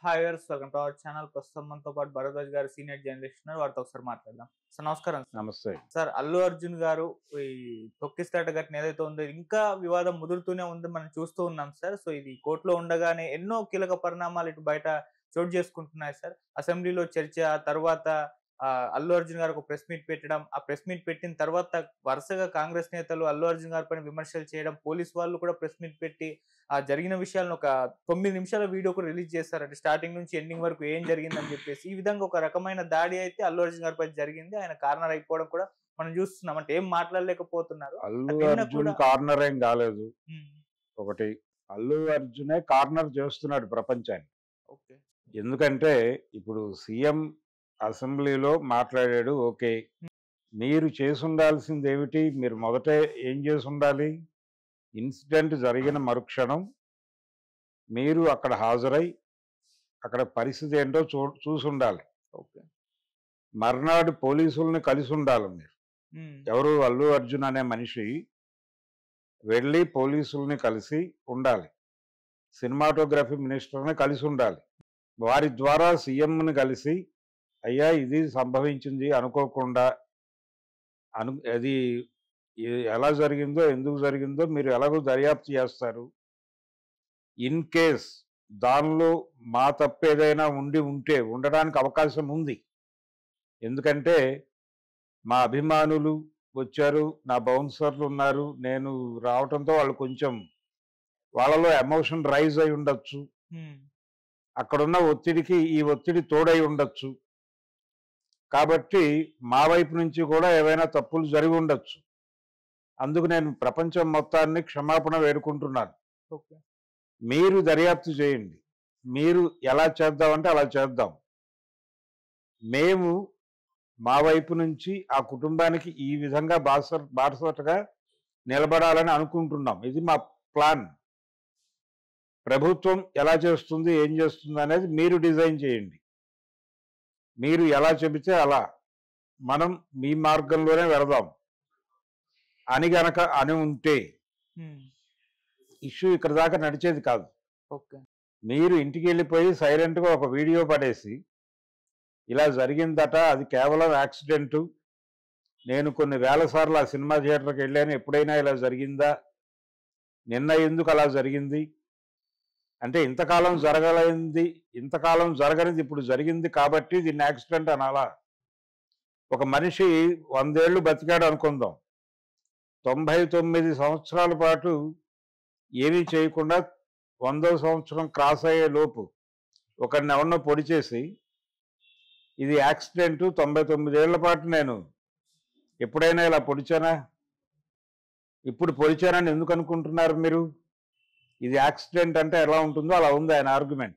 Hi viewers, welcome to our channel. ప్రస్తుతం మనతో పాటు భరద్వాజ్ గారు సీనియర్ జర్నలిస్ట్ ఉన్నారు. వారితో ఒకసారి మాట్లాడదాం. సార్ నమస్కారం. నమస్తే. సార్, అల్లు అర్జున్ గారు ఈ తొక్కిసలాట ఘటన ఏదైతే ఉందో ఇంకా వివాదం ముదురుతూనే ఉంది, మనం చూస్తూ ఉన్నాం సార్. సో ఇది కోర్టులో ఉండగానే ఎన్నో కీలక పరిణామాలు ఇటు బయట చోటు చేసుకుంటున్నాయి సార్. అసెంబ్లీలో చర్చ, తర్వాత అల్లు అర్జున్ గారు ఒక ప్రెస్ మీట్ పెట్టడం, ఆ ప్రెస్ మీట్ పెట్టిన తర్వాత వరుసగా కాంగ్రెస్ నేతలు అల్లు అర్జున్ గారి పైన విమర్శలు చేయడం, పోలీస్ వాళ్ళు కూడా ప్రెస్ మీట్ పెట్టి ఆ జరిగిన విషయాలను ఒక 9 నిమిషాల వీడియో కూడా రిలీజ్ చేశారు. అంటే స్టార్టింగ్ నుంచి ఎండింగ్ వరకు ఏం జరిగిందని చెప్పేసి ఈ విధంగా ఒక రకమైన దాడి అయితే అల్లు అర్జున్ గారిపై జరిగింది. ఆయన కార్నర్ అయిపోవడం కూడా మనం చూస్తున్నాం. అంటే ఏం మాట్లాడలేకపోతున్నారు. అల్లు అర్జున్ కార్నర్ ఏం కాలేదు. ఒకటి, అల్లు అర్జునే కార్నర్ చేస్తున్నాడు ప్రపంచాన్ని. ఓకే. ఎందుకంటే ఇప్పుడు సీఎం అసెంబ్లీలో మాట్లాడాడు. ఓకే, మీరు చేసి ఉండాల్సింది ఏమిటి? మీరు మొదటే ఏం చేసి ఉండాలి? ఇన్సిడెంట్ జరిగిన మరుక్షణం మీరు అక్కడ హాజరై అక్కడ పరిస్థితి ఏంటో చూసి ఉండాలి. ఓకే. మర్నాడు పోలీసుల్ని కలిసి ఉండాలి మీరు. ఎవరు? అల్లు అర్జున్ అనే మనిషి వెళ్ళి పోలీసుల్ని కలిసి ఉండాలి. సినిమాటోగ్రఫీ మినిస్టర్ని కలిసి ఉండాలి. వారి ద్వారా సీఎంని కలిసి, అయ్యా ఇది సంభవించింది అనుకోకుండా, అది ఎలా జరిగిందో, ఎందుకు జరిగిందో మీరు ఎలాగో దర్యాప్తు చేస్తారు. ఇన్ కేస్ దానిలో మా తప్పు ఏదైనా ఉండడానికి అవకాశం ఉంది. ఎందుకంటే మా అభిమానులు వచ్చారు, నా బౌన్సర్లు ఉన్నారు, నేను రావటంతో వాళ్ళు కొంచెం వాళ్ళలో ఎమోషన్ రైజ్ అయి ఉండొచ్చు. అక్కడున్న ఒత్తిడికి ఈ ఒత్తిడి తోడై ఉండొచ్చు. కాబట్టి మా వైపు నుంచి కూడా ఏవైనా తప్పులు జరిగి ఉండొచ్చు. అందుకు నేను ప్రపంచం మొత్తాన్ని క్షమాపణ వేడుకుంటున్నాను. మీరు దర్యాప్తు చేయండి. మీరు ఎలా చేద్దామంటే అలా చేద్దాం. మేము మా వైపు నుంచి ఆ కుటుంబానికి ఈ విధంగా బాసటగా నిలబడాలని అనుకుంటున్నాం. ఇది మా ప్లాన్. ప్రభుత్వం ఎలా చేస్తుంది, ఏం చేస్తుంది అనేది మీరు డిజైన్ చేయండి. మీరు ఎలా చెబితే అలా మనం మీ మార్గంలోనే వెళదాం అని గనక అని ఉంటే ఇష్యూ ఇక్కడ దాకా నడిచేది కాదు. మీరు ఇంటికి వెళ్ళిపోయి సైలెంట్గా ఒక వీడియో పడేసి ఇలా జరిగిందట, అది కేవలం యాక్సిడెంటు, నేను కొన్ని వేల సార్లు ఆ సినిమా థియేటర్కి వెళ్ళాను, ఎప్పుడైనా ఇలా జరిగిందా, నిన్న ఎందుకు అలా జరిగింది అంటే, ఇంతకాలం జరగనిది ఇప్పుడు జరిగింది కాబట్టి దీన్ని యాక్సిడెంట్ అనాలా? ఒక మనిషి 100 ఏళ్ళు బతికాడు అనుకుందాం, 99 సంవత్సరాల పాటు ఏమీ చేయకుండా 100వ సంవత్సరం క్రాస్ అయ్యే లోపు ఒకరిని ఎవరినో పొడి చేసి ఇది యాక్సిడెంటు, 99 ఏళ్ల పాటు నేను ఎప్పుడైనా ఇలా పొడిచానా, ఇప్పుడు పొడిచానని ఎందుకు అనుకుంటున్నారు మీరు? ఇది యాక్సిడెంట్ అంటే ఎలా ఉంటుందో అలా ఉంది ఆయన ఆర్గ్యుమెంట్.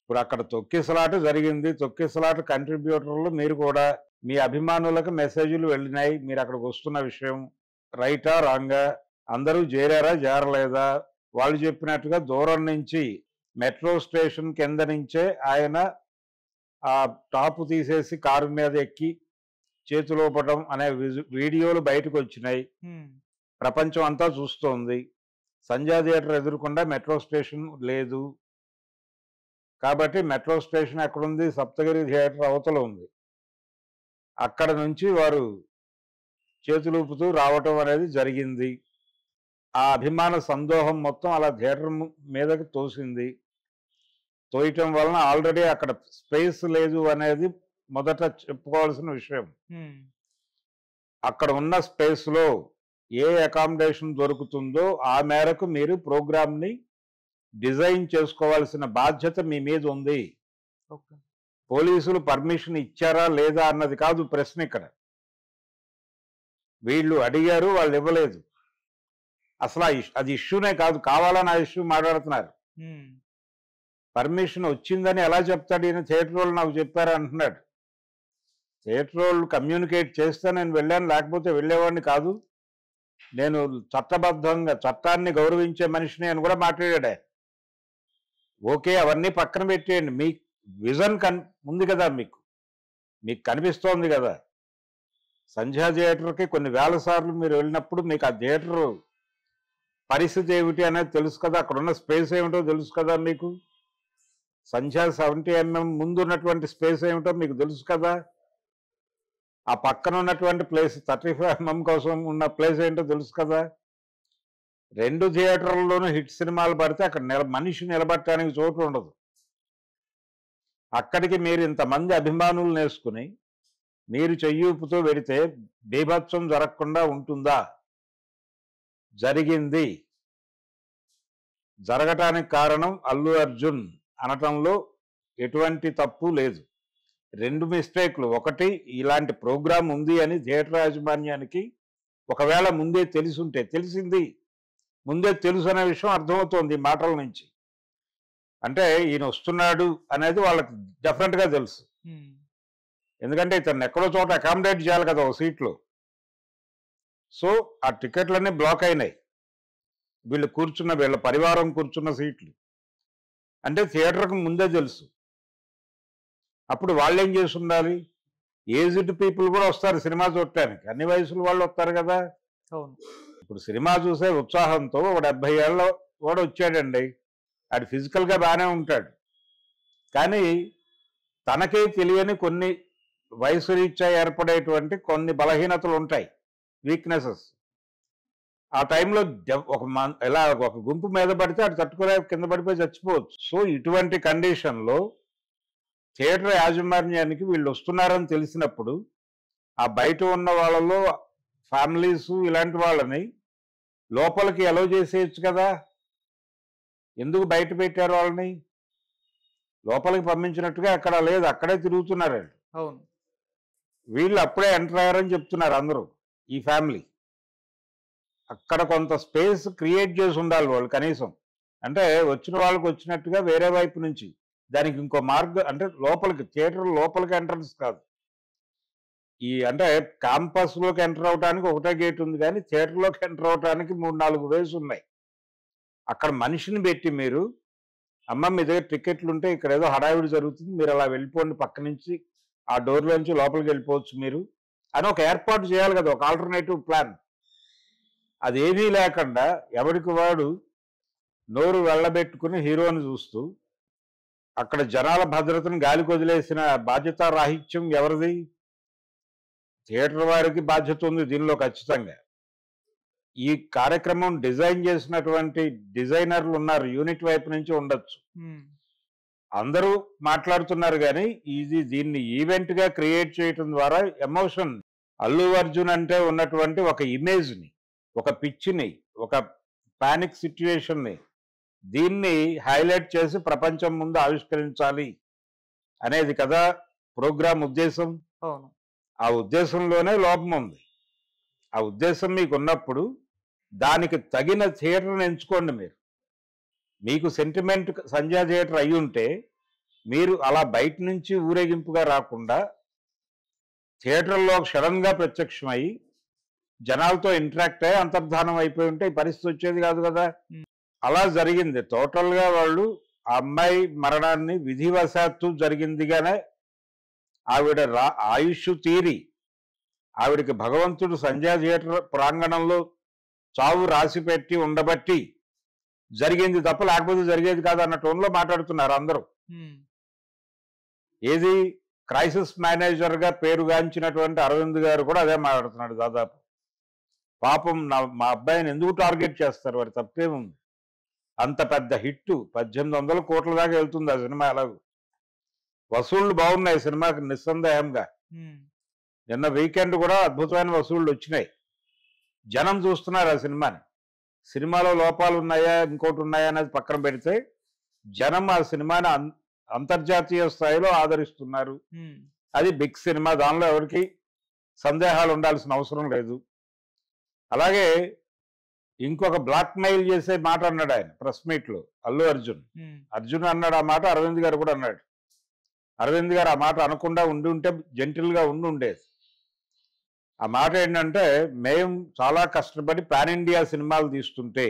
ఇప్పుడు అక్కడ తొక్కిసలాట జరిగింది. తొక్కిసలాట కంట్రిబ్యూటర్లు మీరు కూడా, మీ అభిమానులకు మెసేజ్లు వెళ్ళినాయి. మీరు అక్కడికి వస్తున్న విషయం రైటా రాంగా, అందరూ చేరలేదా, వాళ్ళు చెప్పినట్టుగా దూరం నుంచి మెట్రో స్టేషన్ కింద నుంచే ఆయన ఆ టాపు తీసేసి కారు మీద ఎక్కి చేతులోపడం అనే వీడియోలు బయటకు వచ్చినాయి. ప్రపంచం అంతా చూస్తోంది. సంజయ్ థియేటర్ ఎదురుకుండా మెట్రో స్టేషన్ లేదు కాబట్టి మెట్రో స్టేషన్ ఎక్కడుంది? సప్తగిరి థియేటర్ అవతల ఉంది. అక్కడ నుంచి వారు చేతులూపుతూ రావటం అనేది జరిగింది. ఆ అభిమాన సందోహం మొత్తం అలా థియేటర్ మీదకి తోయటం వలన ఆల్రెడీ అక్కడ స్పేస్ లేదు అనేది మొదట చెప్పుకోవాల్సిన విషయం. అక్కడ ఉన్న స్పేస్లో ఏ అకామిడేషన్ దొరుకుతుందో ఆ మేరకు మీరు ప్రోగ్రామ్ని డిజైన్ చేసుకోవాల్సిన బాధ్యత మీ మీద ఉంది. పోలీసులు పర్మిషన్ ఇచ్చారా లేదా అన్నది కాదు ప్రశ్న ఇక్కడ. వీళ్ళు అడిగారు, వాళ్ళు ఇవ్వలేదు. అసలు అది ఇష్యూనే కాదు, కావాలని ఆ ఇష్యూ మాట్లాడుతున్నారు. పర్మిషన్ వచ్చిందని ఎలా చెప్తాడు ఈయన? థియేటర్ వాళ్ళు నాకు చెప్పారా అంటున్నాడు. థియేటర్ వాళ్ళు కమ్యూనికేట్ చేస్తే నేను వెళ్ళాను, లేకపోతే వెళ్ళేవాడిని కాదు. నేను చట్టబద్ధంగా చట్టాన్ని గౌరవించే మనిషిని అని కూడా మాట్లాడాడు. ఓకే, అవన్నీ పక్కన పెట్టేయండి. మీ విజన్ ఉంది కదా, మీకు కనిపిస్తోంది కదా. సంధ్యా థియేటర్కి కొన్ని వేల సార్లు మీరు వెళ్ళినప్పుడు మీకు ఆ థియేటర్ పరిస్థితి ఏమిటి అనేది తెలుసు కదా, అక్కడ ఉన్న స్పేస్ ఏమిటో తెలుసు కదా మీకు. సంధ్యా 70 mm ముందు ఉన్నటువంటి స్పేస్ ఏమిటో మీకు తెలుసు కదా. ఆ పక్కన ఉన్నటువంటి ప్లేస్ 35 mm కోసం ఉన్న ప్లేస్ ఏంటో తెలుసు కదా. 2 థియేటర్లలోనూ హిట్ సినిమాలు పడితే అక్కడ మనిషి నిలబడటానికి చోటు ఉండదు. అక్కడికి మీరు ఇంతమంది అభిమానులు నేసుకుని మీరు చెయ్యూపుతో వెడితే బీభత్సం జరగకుండా ఉంటుందా? జరిగింది. జరగటానికి కారణం అల్లు అర్జున్ అనటంలో ఎటువంటి తప్పు లేదు. 2 మిస్టేక్లు. ఒకటి, ఇలాంటి ప్రోగ్రాం ఉంది అని థియేటర్ యాజమాన్యానికి ఒకవేళ ముందే తెలిసుంటే, తెలిసింది ముందే తెలుసు అనే విషయం అర్థమవుతోంది ఈ మాటల నుంచి. అంటే ఈయన వస్తున్నాడు అనేది వాళ్ళకి డెఫినెట్గా తెలుసు. ఎందుకంటే ఇతను ఎక్కడో చోట అకామిడేట్ చేయాలి కదా ఒక సీట్లో. సో ఆ టికెట్లన్నీ బ్లాక్ అయినాయి. వీళ్ళ పరివారం కూర్చున్న సీట్లు అంటే థియేటర్కి ముందే తెలుసు. అప్పుడు వాళ్ళు ఏం చేసి ఉండాలి? ఏజ్డ్ పీపుల్ కూడా వస్తారు సినిమా చూడటానికి, అన్ని వయసుల వాళ్ళు వస్తారు కదా. ఇప్పుడు సినిమా చూసే ఉత్సాహంతో ఒక 70 ఏళ్ళ కూడా వచ్చాడండి, ఆడు ఫిజికల్గా బాగానే ఉంటాడు, కానీ తనకే తెలియని కొన్ని వయసు రీత్యా ఏర్పడేటువంటి కొన్ని బలహీనతలు ఉంటాయి, వీక్నెసెస్. ఆ టైంలో ఒక గుంపు మీద పడితే అటు తట్టుకునే కింద పడిపోయి చచ్చిపోవచ్చు. సో ఇటువంటి కండిషన్లో థియేటర్ యాజమాన్యానికి వీళ్ళు వస్తున్నారని తెలిసినప్పుడు ఆ బయట ఉన్న వాళ్ళలో ఫ్యామిలీస్ ఇలాంటి వాళ్ళని లోపలికి అలౌ చేసేయచ్చు కదా. ఎందుకు బయట పెట్టారు వాళ్ళని? లోపలికి పంపించినట్టుగా అక్కడ లేదు, అక్కడే తిరుగుతున్నారు. అవును, వీళ్ళు అప్పుడే ఎంటర్ అయ్యారని చెప్తున్నారు అందరూ. ఈ ఫ్యామిలీ అక్కడ కొంత స్పేస్ క్రియేట్ చేసి ఉండాలి వాళ్ళు కనీసం. అంటే వచ్చిన వాళ్ళకి వచ్చినట్టుగా వేరే వైపు నుంచి దానికి ఇంకో మార్గం, అంటే లోపలికి థియేటర్ లోపలికి ఎంట్రన్స్ కాదు. అంటే క్యాంపస్లోకి ఎంటర్ అవడానికి ఒకటే గేట్ ఉంది, కానీ థియేటర్లోకి ఎంటర్ అవడానికి 3-4 వేస్ ఉన్నాయి. అక్కడ మనిషిని పెట్టి మీరు, అమ్మ మీ దగ్గర టికెట్లు ఉంటే ఇక్కడ ఏదో హడావిడి జరుగుతుంది, మీరు అలా వెళ్ళిపోండి, పక్క నుంచి ఆ డోర్లో నుంచి లోపలికి వెళ్ళిపోవచ్చు మీరు అని ఒక ఏర్పాటు చేయాలి కదా, ఒక ఆల్టర్నేటివ్ ప్లాన్. అదేమీ లేకుండా ఎవరికి వాడు నోరు వెళ్ళబెట్టుకుని హీరోని చూస్తూ అక్కడ జనాల భద్రతను గాలికి వదిలేసిన బాధ్యతారాహిత్యం ఎవరిది? థియేటర్ వారికి బాధ్యత ఉంది దీనిలో ఖచ్చితంగా. ఈ కార్యక్రమం డిజైన్ చేసినటువంటి డిజైనర్లు ఉన్నారు, యూనిట్ వైపు నుంచి ఉండొచ్చు, అందరూ మాట్లాడుతున్నారు, కానీ దీన్ని ఈవెంట్గా క్రియేట్ చేయటం ద్వారా ఎమోషన్, అల్లు అర్జున్ అంటే ఉన్నటువంటి ఒక ఇమేజ్ని, ఒక పిచ్చిని, ఒక పానిక్ సిచ్యువేషన్ని, దీన్ని హైలైట్ చేసి ప్రపంచం ముందు ఆవిష్కరించాలి అనేది కదా ప్రోగ్రాం ఉద్దేశం. ఆ ఉద్దేశంలోనే లోపం ఉంది. ఆ ఉద్దేశం మీకు ఉన్నప్పుడు దానికి తగిన థియేటర్ని ఎంచుకోండి. మీకు సెంటిమెంట్ సంధ్యా థియేటర్ అయి ఉంటే మీరు అలా బయట నుంచి ఊరేగింపుగా రాకుండా థియేటర్లో సడన్గా ప్రత్యక్షమై జనాలతో ఇంటరాక్ట్ అయ్యి అంతర్ధానం అయిపోయి ఉంటే ఈ పరిస్థితి వచ్చేది కాదు కదా. అలా జరిగింది. టోటల్గా వాళ్ళు ఆ అమ్మాయి మరణాన్ని విధివశాత్తు జరిగిందిగానే ఆవిడ ఆయుష్ తీరి ఆవిడకి భగవంతుడు సంధ్యా థియేటర్ ప్రాంగణంలో చావు రాసిపెట్టి ఉండబట్టి జరిగింది తప్ప లేకపోతే జరిగేది కాదు అన్న టోన్లో మాట్లాడుతున్నారు అందరూ. ఏది క్రైసిస్ మేనేజర్గా పేరుగాంచినటువంటి అరవింద్ గారు కూడా అదే మాట్లాడుతున్నాడు దాదాపు. పాపం మా అబ్బాయిని ఎందుకు టార్గెట్ చేస్తారు, వారి తప్పేముంది? అంత పెద్ద హిట్ 1800 కోట్ల దాకా వెళ్తుంది ఆ సినిమా. ఎలాగూ వసూళ్లు బాగున్నాయి సినిమాకి నిస్సందేహంగా. నిన్న వీకెండ్ కూడా అద్భుతమైన వసూళ్లు వచ్చినాయి. జనం చూస్తున్నారు ఆ సినిమాని. సినిమాలో లోపాలు ఉన్నాయా ఇంకోటి ఉన్నాయా అనేది పక్కన పెడితే జనం ఆ సినిమాని అంతర్జాతీయ స్థాయిలో ఆదరిస్తున్నారు. అది బిగ్ సినిమా, దానిలో ఎవరికి సందేహాలు ఉండాల్సిన అవసరం లేదు. అలాగే ఇంకొక బ్లాక్ మెయిల్ చేసే మాట అన్నాడు ఆయన ప్రెస్ మీట్లో అల్లు అర్జున్ అన్నాడు ఆ మాట. అరవింద్ గారు కూడా అన్నాడు. అరవింద్ గారు ఆ మాట అనకుండా ఉంటే జెంటిల్గా ఉండేది. ఆ మాట ఏంటంటే, మేము చాలా కష్టపడి పాన్ ఇండియా సినిమాలు తీస్తుంటే,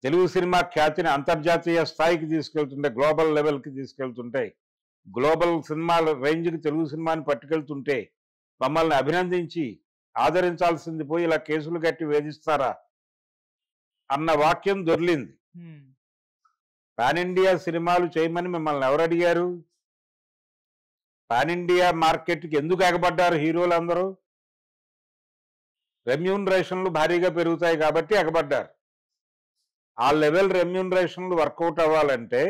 తెలుగు సినిమా ఖ్యాతిని అంతర్జాతీయ స్థాయికి తీసుకెళ్తుంటే, గ్లోబల్ లెవెల్కి తీసుకెళ్తుంటే, గ్లోబల్ సినిమాల రేంజ్కి తెలుగు సినిమాని పట్టుకెళ్తుంటే మమ్మల్ని అభినందించి ఆదరించాల్సింది పోయి ఇలా కేసులు కట్టి వేధిస్తారా అన్న వాక్యం దొర్లింది. పాన్ ఇండియా సినిమాలు చేయమని మిమ్మల్ని ఎవరు అడిగారు? పాన్ ఇండియా మార్కెట్కి ఎందుకు ఎగబడ్డారు హీరోలు అందరూ? రెమ్యూనరేషన్లు భారీగా పెరుగుతాయి కాబట్టి ఎగబడ్డారు. ఆ లెవెల్ రెమ్యూనరేషన్లు వర్కౌట్ అవ్వాలంటే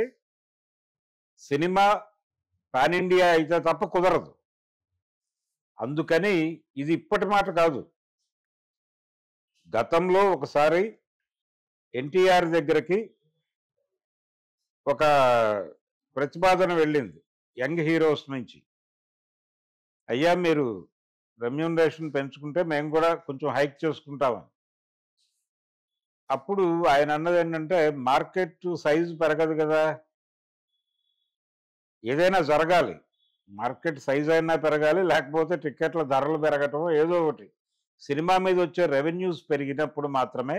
సినిమా పాన్ ఇండియా అయితే తప్ప కుదరదు. అందుకని ఇది ఇప్పటి మాట కాదు. గతంలో ఒకసారి ఎన్టీఆర్ దగ్గరికి ఒక ప్రతిపాదన వెళ్ళింది యంగ్ హీరోస్ నుంచి. అయ్యా మీరు రెమ్యూనరేషన్ పెంచుకుంటే మేము కూడా కొంచెం హైక్ చేసుకుంటామని. అప్పుడు ఆయన అన్నది ఏంటంటే మార్కెట్ సైజు పెరగదు కదా, ఏదైనా జరగాలి, మార్కెట్ సైజ్ అయినా పెరగాలి, లేకపోతే టిక్కెట్ల ధరలు పెరగటం ఏదో ఒకటి. సినిమా మీద వచ్చే రెవెన్యూస్ పెరిగినప్పుడు మాత్రమే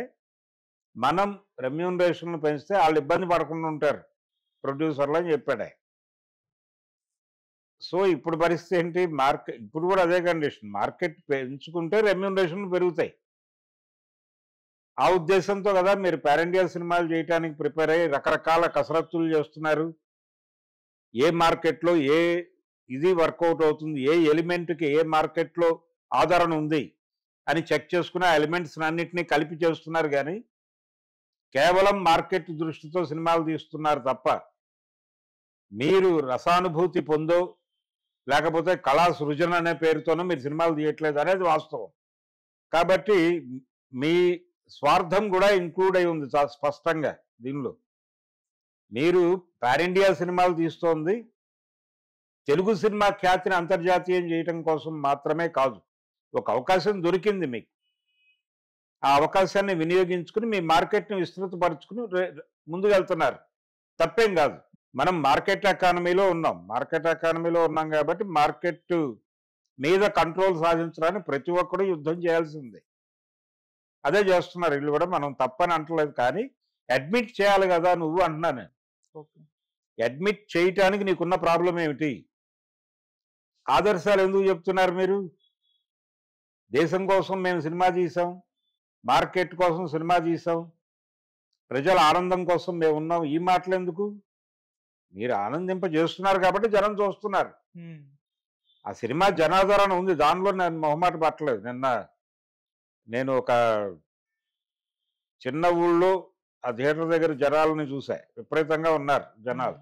మనం రెమ్యూనరేషన్లు పెంచితే వాళ్ళు ఇబ్బంది పడకుండా ఉంటారు ప్రొడ్యూసర్లు అని చెప్పాడు ఆయన. సో ఇప్పుడు పరిస్థితి ఏంటి? ఇప్పుడు కూడా అదే కండిషన్. మార్కెట్ పెంచుకుంటే రెమ్యూనరేషన్లు పెరుగుతాయి. ఆ ఉద్దేశంతో కదా మీరు పాన్ ఇండియా సినిమాలు చేయడానికి ప్రిపేర్ అయ్యి రకరకాల కసరత్తులు చేస్తున్నారు. ఏ మార్కెట్లో ఏ ఇది వర్కౌట్ అవుతుంది, ఏ ఎలిమెంట్కి ఏ మార్కెట్లో ఆదరణ ఉంది అని చెక్ చేసుకుని ఆ ఎలిమెంట్స్ అన్నింటినీ కలిపి చేస్తున్నారు. కానీ కేవలం మార్కెట్ దృష్టితో సినిమాలు తీస్తున్నారు తప్ప మీరు రసానుభూతి పొందో లేకపోతే కళా సృజన అనే పేరుతోనూ మీరు సినిమాలు తీయట్లేదు అనేది వాస్తవం. కాబట్టి మీ స్వార్థం కూడా ఇంక్లూడ్ అయి ఉంది చాలా స్పష్టంగా దీనిలో. మీరు పాన్ ఇండియా సినిమాలు తీస్తోంది తెలుగు సినిమా ఖ్యాతిని అంతర్జాతీయం చేయటం కోసం మాత్రమే కాదు. ఒక అవకాశం దొరికింది మీకు, ఆ అవకాశాన్ని వినియోగించుకుని మీ మార్కెట్ని విస్తృతపరుచుకుని ముందుకు వెళ్తున్నారు. తప్పేం కాదు. మనం మార్కెట్ ఎకానమీలో ఉన్నాం కాబట్టి మార్కెట్ మీద కంట్రోల్ సాధించడానికి ప్రతి ఒక్కరు యుద్ధం చేయాల్సిందే. అదే చేస్తున్నారు వీళ్ళు కూడా. మనం తప్పని అంటలేదు, కానీ అడ్మిట్ చేయాలి కదా నువ్వు అంటున్నా నేను. అడ్మిట్ చేయటానికి నీకున్న ప్రాబ్లం ఏమిటి? ఆదర్శాలు ఎందుకు చెప్తున్నారు మీరు? దేశం కోసం మేము సినిమా తీసాం, మార్కెట్ కోసం సినిమా తీసాం, ప్రజల ఆనందం కోసం మేము ఉన్నాం. ఈ మాటలు ఎందుకు? మీరు ఆనందింపజేస్తున్నారు కాబట్టి జనం చూస్తున్నారు. ఆ సినిమా జనాదరణ ఉంది, దానిలో నేను మొహమాట పట్టలేదు. నేను ఒక చిన్న ఊళ్ళో ఆ థియేటర్ దగ్గర జనాలని చూసా, విపరీతంగా ఉన్నారు జనాలు.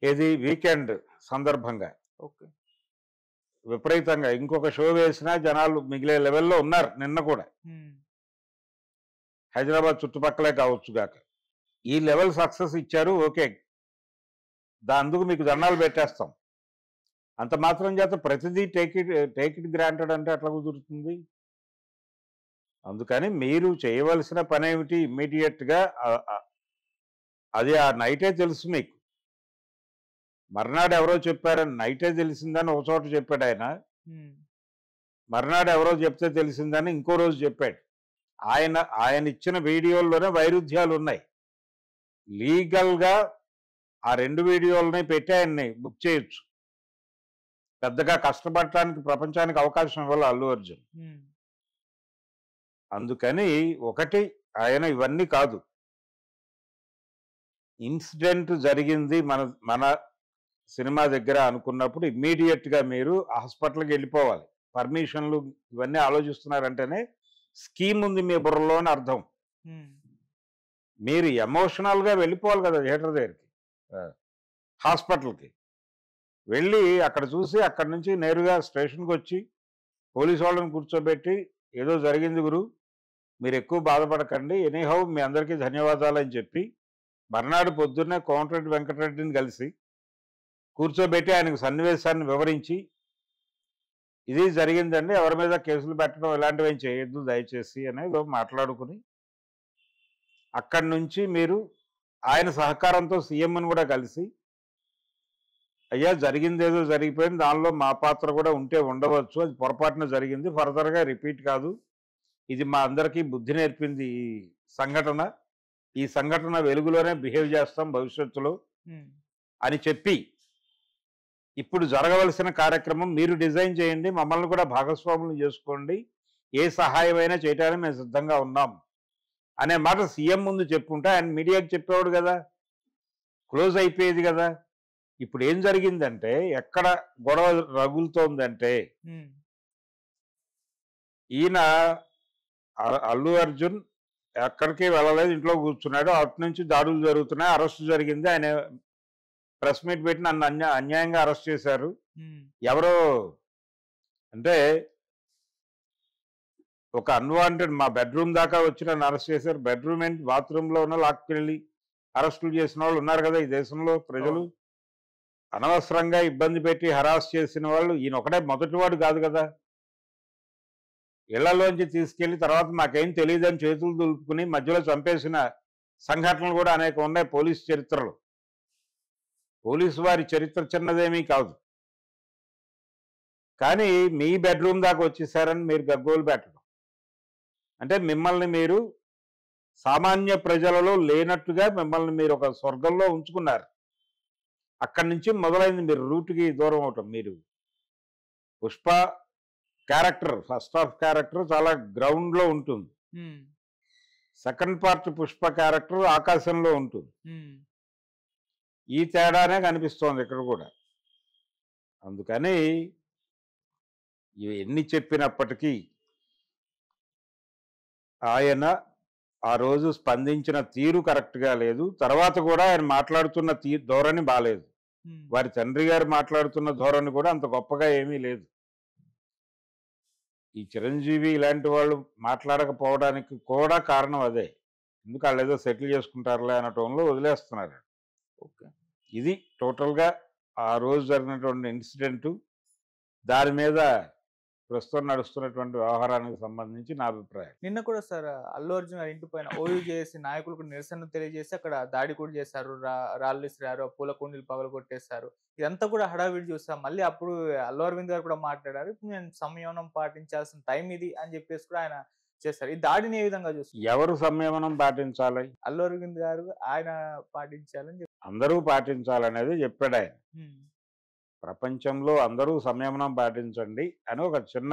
ఇది వీకెండ్ సందర్భంగా విపరీతంగా. ఇంకొక షో వేసినా జనాలు మిగిలే లెవెల్లో ఉన్నారు. నిన్న కూడా హైదరాబాద్ చుట్టుపక్కలే కావచ్చు గాక ఈ లెవెల్ సక్సెస్ ఇచ్చారు. ఓకే, అందుకు మీకు దండాలు పెట్టేస్తాం. అంత మాత్రం చేత ప్రతిదీ టేక్ ఇట్ గ్రాంటెడ్ అంటే ఎట్లా కుదురుతుంది? అందుకని మీరు చేయవలసిన పని ఏమిటి? ఇమ్మీడియట్గా అది ఆ నైటే తెలుసు మీకు. మర్నాడు ఎవరో చెప్పారని నైటే తెలిసిందని ఒక చోట చెప్పాడు ఆయన, మర్నాడు ఎవరో చెప్తే తెలిసిందని ఇంకో రోజు చెప్పాడు. ఆయన ఇచ్చిన వీడియోల్లోనే వైరుధ్యాలు ఉన్నాయి. లీగల్గా ఆ 2 వీడియోలని పెట్టి ఆయన్ని బుక్ చేయొచ్చు. పెద్దగా కష్టపడటానికి ప్రపంచానికి అవకాశం ఇవ్వాలి అల్లు అర్జున్. అందుకని ఒకటి ఆయన ఇవన్నీ కాదు, ఇన్సిడెంట్ జరిగింది మన సినిమా దగ్గర అనుకున్నప్పుడు ఇమ్మీడియట్గా మీరు హాస్పిటల్కి వెళ్ళిపోవాలి. పర్మిషన్లు ఇవన్నీ ఆలోచిస్తున్నారంటేనే స్కీమ్ ఉంది మీ బుర్రలో అని అర్థం. మీరు ఎమోషనల్గా వెళ్ళిపోవాలి కదా థియేటర్ దగ్గరికి, హాస్పిటల్కి వెళ్ళి అక్కడ చూసి అక్కడి నుంచి నేరుగా స్టేషన్కి వచ్చి పోలీసు వాళ్ళని కూర్చోబెట్టి ఏదో జరిగింది గురు, మీరు ఎక్కువ బాధపడకండి, ఎనీహౌ మీ అందరికీ ధన్యవాదాలు అని చెప్పి మర్నాడు పొద్దున్నే కోమటిరెడ్డి వెంకటరెడ్డిని కలిసి కూర్చోబెట్టి ఆయనకు సన్నివేశాన్ని వివరించి ఇది జరిగిందండి, ఎవరి మీద కేసులు పెట్టడం ఇలాంటివి ఏం చేయొద్దు దయచేసి అనేది మాట్లాడుకుని అక్కడి నుంచి మీరు ఆయన సహకారంతో సీఎంని కూడా కలిసి అయ్యా జరిగిందేదో జరిగిపోయింది, దానిలో మా పాత్ర కూడా ఉంటే ఉండవచ్చు, అది పొరపాటున జరిగింది, ఫర్దర్గా రిపీట్ కాదు, ఇది మా అందరికీ బుద్ధి నేర్పింది ఈ సంఘటన, ఈ సంఘటన వెలుగులోనే బిహేవ్ చేస్తాం భవిష్యత్తులో అని చెప్పి ఇప్పుడు జరగవలసిన కార్యక్రమం మీరు డిజైన్ చేయండి, మమ్మల్ని కూడా భాగస్వాములు చేసుకోండి, ఏ సహాయమైనా చేయడానికి మేము సిద్ధంగా ఉన్నాం అనే మాట సీఎం ముందు చెప్పుంటే ఆయన మీడియాకి చెప్పేవాడు కదా, క్లోజ్ అయిపోయేది కదా. ఇప్పుడు ఏం జరిగిందంటే ఎక్కడ గొడవ రగులుతోందంటే ఈయన అల్లు అర్జున్ ఎక్కడికి వెళ్ళలేదు, ఇంట్లో కూర్చున్నాడు. అటు నుంచి దాడులు జరుగుతున్నాయి, అరెస్ట్ జరిగింది. ఆయన ప్రెస్ మీట్ పెట్టి నన్ను అన్యాయంగా అరెస్ట్ చేశారు. ఎవరో అంటే ఒక అన్వాంటెడ్ మా బెడ్రూమ్ దాకా వచ్చి నన్ను అరెస్ట్ చేశారు. బెడ్రూమ్ ఏంటి, బాత్రూంలో ఉన్న లాక్కెళ్ళి అరెస్టులు చేసిన వాళ్ళు ఉన్నారు కదా ఈ దేశంలో. ప్రజలు అనవసరంగా ఇబ్బంది పెట్టి హరాస్ చేసిన వాళ్ళు ఈయన ఒకటే మొదటివాడు కాదు కదా. ఇళ్లలోంచి తీసుకెళ్లి తర్వాత మాకేం తెలియదని చేతులు దులుపుకుని మధ్యలో చంపేసిన సంఘటనలు కూడా అనేక ఉన్నాయి పోలీసు చరిత్రలో. పోలీసు వారి చరిత్ర చిన్నదేమీ కాదు. కానీ మీ బెడ్రూమ్ దాకా వచ్చేసారని మీరు గగ్గోలు పెట్టడం అంటే మిమ్మల్ని మీరు సామాన్య ప్రజలలో లేనట్టుగా మిమ్మల్ని మీరు ఒక స్వర్గంలో ఉంచుకున్నారు. అక్కడి నుంచి మొదలైంది మీరు రూట్కి దూరం అవటం. మీరు Pushpa character, first half character చాలా గ్రౌండ్లో ఉంటుంది. సెకండ్ పార్ట్ పుష్ప క్యారెక్టర్ ఆకాశంలో ఉంటుంది. ఈ తేడానే కనిపిస్తోంది ఇక్కడ కూడా. అందుకని ఎన్ని చెప్పినప్పటికీ ఆయన ఆ రోజు స్పందించిన తీరు కరెక్ట్గా లేదు. తర్వాత కూడా ఆయన మాట్లాడుతున్న ధోరణి బాలేదు. వారి తండ్రి గారు మాట్లాడుతున్న ధోరణి కూడా అంత గొప్పగా ఏమీ లేదు. ఈ చిరంజీవి ఇలాంటి వాళ్ళు మాట్లాడకపోవడానికి కూడా కారణం అదే. ఎందుకు వాళ్ళు ఏదో సెటిల్ చేసుకుంటారులే అన్న టోన్లో వదిలేస్తున్నారు. ఓకే, ఇది టోటల్గా ఆ రోజు జరిగినటువంటి ఇన్సిడెంటు, దాని మీద ప్రస్తుతం నడుస్తున్నటువంటి వ్యవహారానికి సంబంధించి నా అభిప్రాయం. నిన్న కూడా సార్ అల్లు అర్జున్ గారి ఇంటి పైన ఓయూ చేసి నాయకులకు నిరసన తెలియజేసి అక్కడ దాడి కూడా చేశారు. రాళ్ళు ఇసిరారు, పూల కుండీలు పగలు కొట్టేశారు. ఇదంతా కూడా హడావిడి చూస్తాం. మళ్ళీ అప్పుడు అల్లు అరవింద్ గారు కూడా మాట్లాడారు, ఇప్పుడు నేను సంయమనం పాటించాల్సిన టైం ఇది అని చెప్పేసి కూడా ఆయన చేశారు. ఈ దాడిని ఏ విధంగా చూస్తారు? ఎవరు సంయమనం పాటించాలి? అల్లు అరవింద్ గారు ఆయన పాటించాలని చెప్పారు. అందరూ పాటించాలనేది చెప్పాడు ఆయన. ప్రపంచంలో అందరూ సంయమనం పాటించండి అని ఒక చిన్న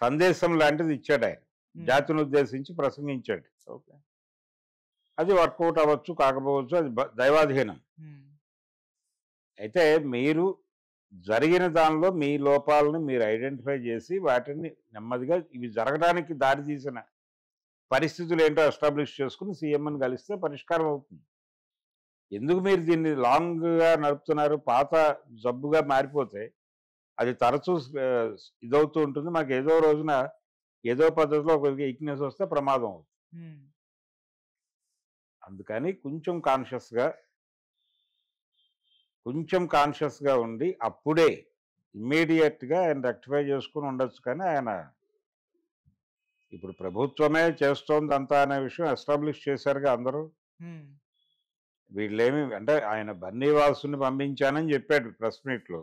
సందేశం లాంటిది ఇచ్చాడు ఆయన. జాతిని ఉద్దేశించి ప్రసంగించాడు. ఓకే, అది వర్కౌట్ అవ్వచ్చు, కాకపోవచ్చు, అది దైవాధీనం. అయితే మీరు జరిగిన దానిలో మీ లోపాలను మీరు ఐడెంటిఫై చేసి వాటిని నెమ్మదిగా ఇవి జరగడానికి దారి తీసిన పరిస్థితులు ఏంటో ఎస్టాబ్లిష్ చేసుకుని సీఎంని కలిస్తే పరిష్కారం అవుతుంది. ఎందుకు మీరు దీన్ని లాంగ్గా నడుపుతున్నారు? పాత జబ్బుగా మారిపోతే అది తరచూ ఇదవుతూ ఉంటుంది. మాకు ఏదో రోజున ఏదో పద్ధతిలో ఒక వీక్నెస్ వస్తే ప్రమాదం అవుతుంది. అందుకని కొంచెం కాన్షియస్గా ఉండి అప్పుడే ఇమ్మీడియట్గా ఆయన రెక్టిఫై చేసుకుని ఉండొచ్చు. కానీ ఆయన ఇప్పుడు ప్రభుత్వమే చేస్తోంది అంతా అనే విషయం ఎస్టాబ్లిష్ చేశారుగా అందరూ. వీళ్ళేమి అంటే ఆయన బన్నీవాసుని పంపించానని చెప్పాడు ప్రెస్ మీట్లో.